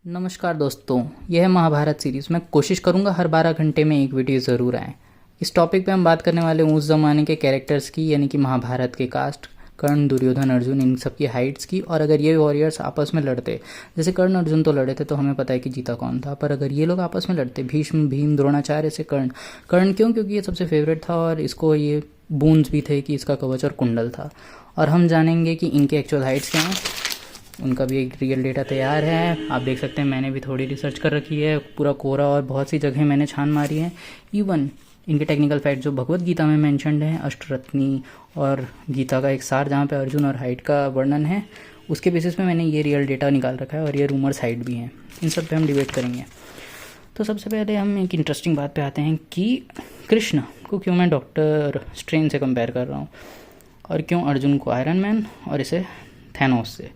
नमस्कार दोस्तों, यह है महाभारत सीरीज़। मैं कोशिश करूंगा हर 12 घंटे में एक वीडियो ज़रूर आए। इस टॉपिक पे हम बात करने वाले हैं उस ज़माने के कैरेक्टर्स की, यानी कि महाभारत के कास्ट, कर्ण, दुर्योधन, अर्जुन, इन सब की हाइट्स की। और अगर ये वॉरियर्स आपस में लड़ते, जैसे कर्ण अर्जुन तो लड़े थे तो हमें पता है कि जीता कौन था, पर अगर ये लोग आपस में लड़ते, भीष्म, भीम, द्रोणाचार्य से कर्ण क्यों? क्योंकि ये सबसे फेवरेट था और इसको ये बूंस भी थे कि इसका कवच और कुंडल था। और हम जानेंगे कि इनके एक्चुअल हाइट्स क्या हैं। उनका भी एक रियल डेटा तैयार है, आप देख सकते हैं। मैंने भी थोड़ी रिसर्च कर रखी है, पूरा कोरा, और बहुत सी जगह मैंने छान मारी है। इवन इनके टेक्निकल फैक्ट जो भगवत गीता में मेंशन्ड हैं, अष्टरत्नी और गीता का एक सार जहाँ पे अर्जुन और हाइट का वर्णन है, उसके बेसिस पे मैंने ये रियल डेटा निकाल रखा है। और ये रूमर्स हाइट भी हैं, इन सब पे हम डिबेट करेंगे। तो सबसे पहले हम एक इंटरेस्टिंग बात पे आते हैं कि कृष्ण को क्यों मैं डॉक्टर स्ट्रेंज से कंपेयर कर रहा हूँ, और क्यों अर्जुन को आयरन मैन और इसे थैनोस से।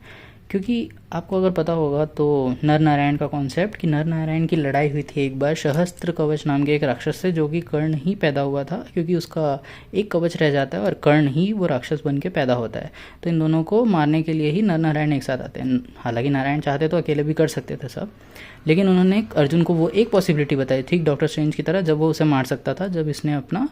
क्योंकि आपको अगर पता होगा तो नर नारायण का कॉन्सेप्ट, कि नर नारायण की लड़ाई हुई थी एक बार सहस्त्र कवच नाम के एक राक्षस से, जो कि कर्ण ही पैदा हुआ था। क्योंकि उसका एक कवच रह जाता है और कर्ण ही वो राक्षस बन के पैदा होता है। तो इन दोनों को मारने के लिए ही नर नारायण एक साथ आते हैं। हालांकि नारायण चाहते तो अकेले भी कर सकते थे सब, लेकिन उन्होंने अर्जुन को वो एक पॉसिबिलिटी बताई, ठीक डॉक्टर स्ट्रेंज की तरह, जब वो उसे मार सकता था, जब इसने अपना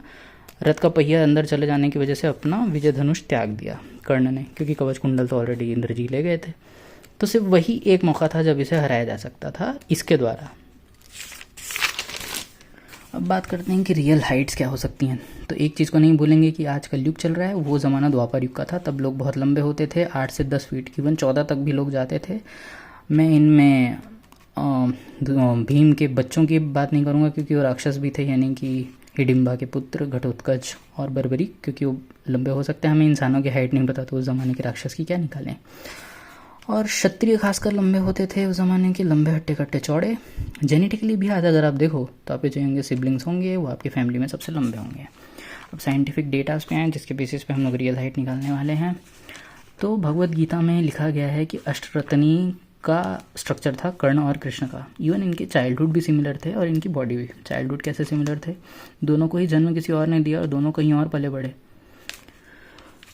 रथ का पहिया अंदर चले जाने की वजह से अपना विजय धनुष त्याग दिया कर्ण ने, क्योंकि कवच कुंडल तो ऑलरेडी इंद्र जी ले गए थे। तो सिर्फ वही एक मौका था जब इसे हराया जा सकता था इसके द्वारा। अब बात करते हैं कि रियल हाइट्स क्या हो सकती हैं। तो एक चीज़ को नहीं भूलेंगे कि आज कलयुग चल रहा है, वो ज़माना द्वापर युग का था। तब लोग बहुत लंबे होते थे, 8 से 10 फीट, इवन 14 तक भी लोग जाते थे। मैं इनमें भीम के बच्चों की बात नहीं करूँगा, क्योंकि वो राक्षस भी थे, यानी कि हिडिम्बा के पुत्र घटोत्कच और बर्बरी, क्योंकि वो लंबे हो सकते हैं। हमें इंसानों की हाइट नहीं पता, तो उस ज़माने के राक्षस की क्या निकालें। और क्षत्रिय खासकर लंबे होते थे उस ज़माने के, लंबे, हट्टे कट्टे, चौड़े। जेनेटिकली भी आज अगर आप देखो तो आपके जो होंगे सिबलिंग्स होंगे, वो आपकी फैमिली में सबसे लंबे होंगे। अब साइंटिफिक डेटास पे हैं, जिसके बेसिस पे हम लोग रियल हाइट निकालने वाले हैं। तो भगवत गीता में लिखा गया है कि अष्टरत्नी का स्ट्रक्चर था कर्ण और कृष्ण का। इवन इनके चाइल्डहुड भी सिमिलर थे और इनकी बॉडी भी। चाइल्डहुड कैसे सिमिलर थे? दोनों को ही जन्म किसी और ने दिया और दोनों कहीं और पले बड़े।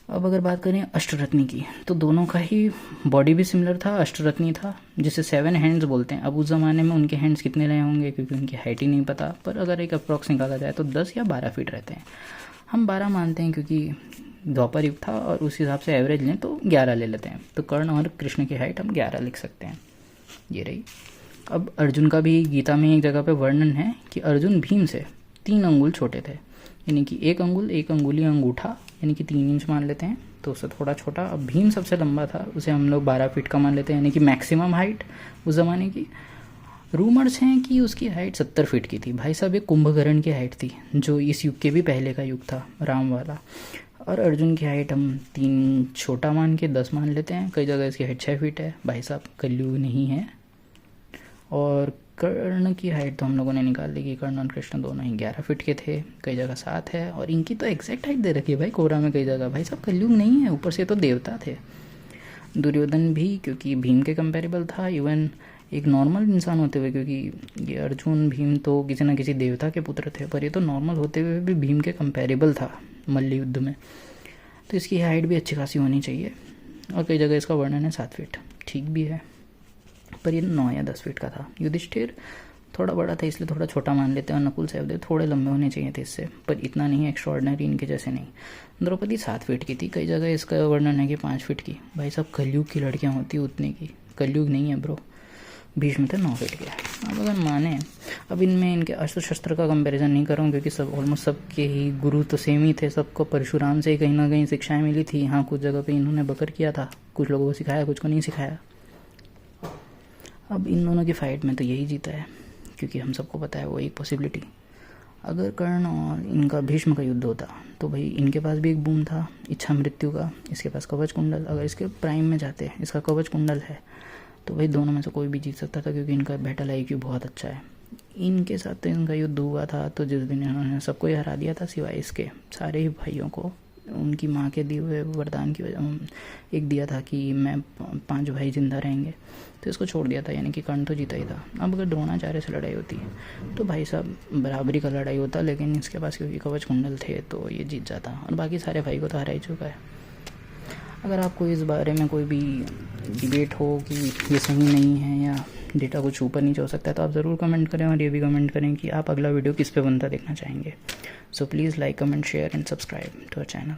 अब अगर बात करें अष्टरत्नी की, तो दोनों का ही बॉडी भी सिमिलर था। अष्टरत्नी था जिसे 7 हैंड्स बोलते हैं। अब उस ज़माने में उनके हैंड्स कितने रहे होंगे, क्योंकि उनकी हाइट ही नहीं पता, पर अगर एक अप्रॉक्स निकाला जाए तो 10 या 12 फीट रहते हैं। हम 12 मानते हैं, क्योंकि द्वापर युग था, और उस हिसाब से एवरेज लें तो 11 ले लेते हैं। तो कर्ण और कृष्ण की हाइट हम 11 लिख सकते हैं, ये रही। अब अर्जुन का भी गीता में एक जगह पे वर्णन है कि अर्जुन भीम से 3 अंगुल छोटे थे, यानी कि 1 अंगुल, 1 अंगुली अंगूठा, यानी कि 3 इंच मान लेते हैं, तो उससे थोड़ा छोटा। अब भीम सबसे लंबा था, उसे हम लोग 12 फीट का मान लेते हैं, यानी कि मैक्सिमम हाइट उस ज़माने की। रूमर्स हैं कि उसकी हाइट 70 फीट की थी। भाई साहब, ये कुंभकर्ण की हाइट थी, जो इस युग के भी पहले का युग था, राम वाला। और अर्जुन की हाइट हम 3 छोटा मान के 10 मान लेते हैं। कई जगह इसकी हाइट 6 फीट है। भाई साहब, कलयुग नहीं है। और कर्ण की हाइट तो हम लोगों ने निकाल ली कि कर्ण और कृष्ण दोनों ही 11 फीट के थे, कई जगह 7 है। और इनकी तो एग्जैक्ट हाइट दे रखी है भाई कोरा में कई जगह। भाई साहब, कलयुग नहीं है, ऊपर से तो देवता थे। दुर्योधन भी, क्योंकि भीम के कंपेरेबल था, इवन एक नॉर्मल इंसान होते हुए, क्योंकि ये अर्जुन, भीम तो किसी न किसी देवता के पुत्र थे, पर ये तो नॉर्मल होते हुए भी भीम के कंपेरेबल था मल्ल युद्ध में। तो इसकी हाइट भी अच्छी खासी होनी चाहिए। और कई जगह इसका वर्णन है 7 फीट, ठीक भी है, पर ये 9 या 10 फीट का था। युधिष्ठिर थोड़ा बड़ा था, इसलिए थोड़ा छोटा मान लेते हैं। और नकुल, सहदेव थोड़े लंबे होने चाहिए थे इससे, पर इतना नहीं एक्स्ट्रॉर्डनरी, इनके जैसे नहीं। द्रौपदी 7 फीट की थी, कई जगह इसका वर्णन है कि 5 फीट की। भाई साहब, कलयुग की लड़कियाँ होती उतने की, कलयुग नहीं है ब्रो। भीष्म थे 9 फीट के। अब अगर माने, अब इनमें इनके अस्त्र शस्त्र का कंपैरिजन नहीं करूँ, क्योंकि सब ऑलमोस्ट सबके ही गुरु तो सेम ही थे। सबको परशुराम से ही कहीं ना कहीं शिक्षाएं मिली थी। हाँ, कुछ जगह पे इन्होंने बकर किया था, कुछ लोगों को सिखाया, कुछ को नहीं सिखाया। अब इन दोनों की फाइट में तो यही जीता है, क्योंकि हम सबको पता है वो एक पॉसिबिलिटी। अगर कर्ण और इनका भीष्म का युद्ध होता, तो भाई इनके पास भी एक बूम था इच्छा मृत्यु का, इसके पास कवच कुंडल। अगर इसके प्राइम में जाते, इसका कवच कुंडल है, तो भाई दोनों में से कोई भी जीत सकता था, क्योंकि इनका बैटल IQ बहुत अच्छा है। इनके साथ तो इनका युद्ध हुआ था, तो जिस दिन इन्होंने सबको ही हरा दिया था, सिवाय इसके सारे ही भाइयों को। उनकी माँ के दिए हुए वरदान की वजह एक दिया था कि मैं 5 भाई जिंदा रहेंगे, तो इसको छोड़ दिया था, यानी कि कर्ण तो जीता ही था। अब अगर द्रोणाचार्य से लड़ाई होती तो भाई साहब बराबरी का लड़ाई होता, लेकिन इसके पास क्योंकि कवच कुंडल थे तो ये जीत जाता, और बाकी सारे भाई को तो हरा ही चुका है। अगर आपको इस बारे में कोई भी डिबेट हो कि ये सही नहीं है या डेटा कुछ ऊपर नीचे हो सकता है, तो आप ज़रूर कमेंट करें और ये भी कमेंट करें कि आप अगला वीडियो किस पे बनता देखना चाहेंगे। So please like, comment, share and subscribe to our channel.